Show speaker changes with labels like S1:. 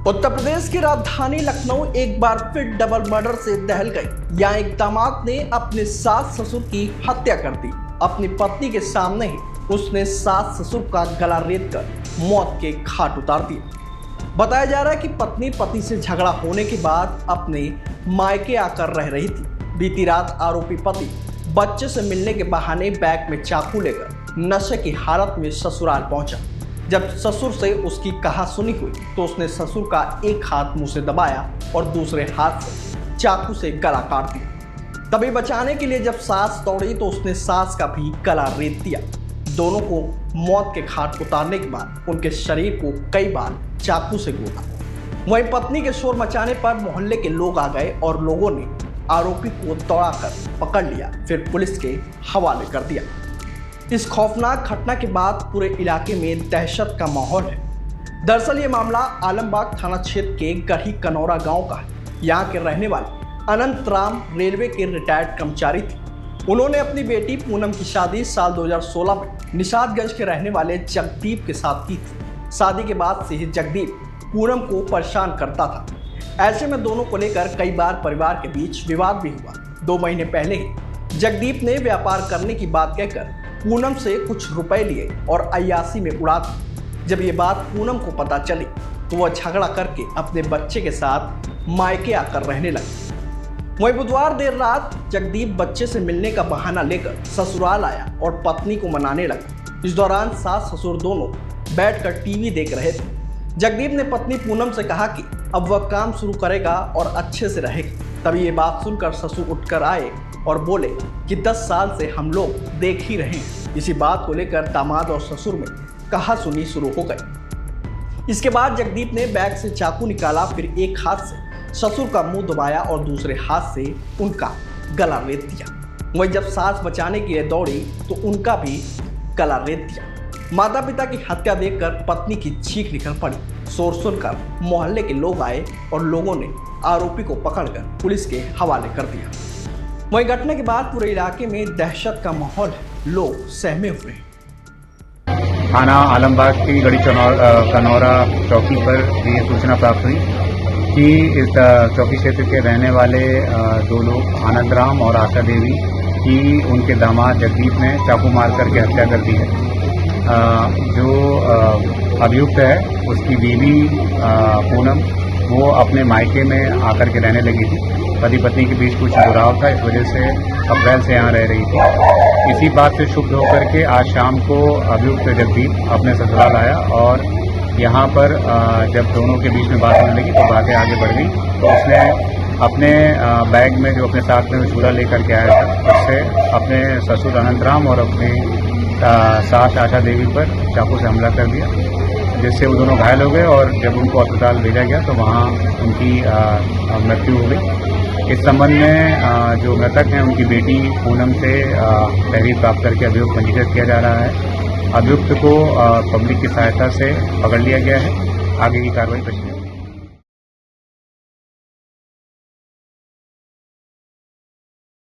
S1: उत्तर प्रदेश की राजधानी लखनऊ एक बार फिर डबल मर्डर से दहल गई। यहाँ एक दामाद ने अपने सास ससुर की हत्या कर दी। अपनी पत्नी के सामने ही उसने सास ससुर का गला रेत कर मौत के घाट उतार दिया। बताया जा रहा है कि पत्नी पति से झगड़ा होने के बाद अपने मायके आकर रह रही थी। बीती रात आरोपी पति बच्चे से मिलने के बहाने बैग में चाकू लेकर नशे की हालत में ससुराल पहुंचा। जब ससुर से उसकी कहासुनी हुई तो उसने ससुर का एक हाथ मुंह से दबाया और दूसरे हाथ से चाकू से गला काट दिया। तभी बचाने के लिए जब सास दौड़ी तो उसने सास का भी गला रेत दिया। दोनों को मौत के घाट उतारने के बाद उनके शरीर को कई बार चाकू से गोदा। वहीं पत्नी के शोर मचाने पर मोहल्ले के लोग आ गए और लोगों ने आरोपी को दौड़ाकर पकड़ लिया, फिर पुलिस के हवाले कर दिया। इस खौफनाक घटना के बाद पूरे इलाके में दहशत का माहौल है। दरअसल ये मामला आलमबाग थाना क्षेत्र के गढ़ी कनौरा गांव का है। यहाँ के रहने वाले अनंत राम रेलवे के रिटायर्ड कर्मचारी थे। उन्होंने अपनी बेटी पूनम की शादी साल 2016 में निषादगंज के रहने वाले जगदीप के साथ की थी। शादी के बाद से ही जगदीप पूनम को परेशान करता था। ऐसे में दोनों को लेकर कई बार परिवार के बीच विवाद भी हुआ। 2 महीने पहले ही जगदीप ने व्यापार करने की बात कहकर पूनम से कुछ रुपए लिए और अय्यासी में उड़ा दी। जब ये बात पूनम को पता चली तो वह झगड़ा करके अपने बच्चे के साथ मायके आकर रहने लगी। वहीं बुधवार देर रात जगदीप बच्चे से मिलने का बहाना लेकर ससुराल आया और पत्नी को मनाने लगा। इस दौरान सास ससुर दोनों बैठकर टीवी देख रहे थे। जगदीप ने पत्नी पूनम से कहा कि अब वह काम शुरू करेगा और अच्छे से रहेगी। तभी ये बात सुनकर ससुर उठकर आए और बोले कि 10 साल से हम लोग देख ही रहे हैं। इसी बात को लेकर दामाद और ससुर में कहासुनी शुरू हो गई। इसके बाद जगदीप ने बैग से चाकू निकाला, फिर एक हाथ से ससुर का मुंह दबाया और दूसरे हाथ से उनका गला रेत दिया। वहीं जब सास बचाने के लिए दौड़ी तो उनका भी गला रेत दिया। माता पिता की हत्या देखकर पत्नी की चीख निकल पड़ी। शोर सुनकर मोहल्ले के लोग आए और लोगों ने आरोपी को पकड़कर पुलिस के हवाले कर दिया। वहीं घटना के बाद पूरे इलाके में दहशत का माहौल है। लोग सहमे हुए हैं।
S2: थाना आलमबाग की गढ़ी कनौरा चौकी पर ये सूचना प्राप्त हुई कि इस चौकी क्षेत्र के रहने वाले 2 लोग आनंद राम और आशा देवी की उनके दामाद जगदीप ने चाकू मार करके हत्या कर दी है। जो अभियुक्त है उसकी बीवी पूनम वो अपने मायके में आकर के रहने लगी थी। पति पत्नी के बीच कुछ जुड़ाव था, इस वजह से अप्रैल से यहाँ रह रही थी। इसी बात से क्षुब्ध होकर के आज शाम को अभियुक्त जगदीप अपने ससुराल आया और यहाँ पर जब दोनों के बीच में बात होने लगी तो बातें आगे बढ़ गई। तो उसने अपने बैग में जो अपने साथ में चूड़ा लेकर के आया था उससे अपने ससुर अनंत राम और अपने सास आशा देवी पर चाकू से हमला कर दिया, जिससे वो दोनों घायल हो गए और जब उनको अस्पताल भेजा गया तो वहाँ उनकी मृत्यु हो गई। इस संबंध में जो मृतक हैं उनकी बेटी पूनम से तहरीर प्राप्त करके अभियुक्त पंजीकृत किया जा रहा है। अभियुक्त को पब्लिक की सहायता से पकड़ लिया गया है। आगे की कार्रवाई प्रक्रिया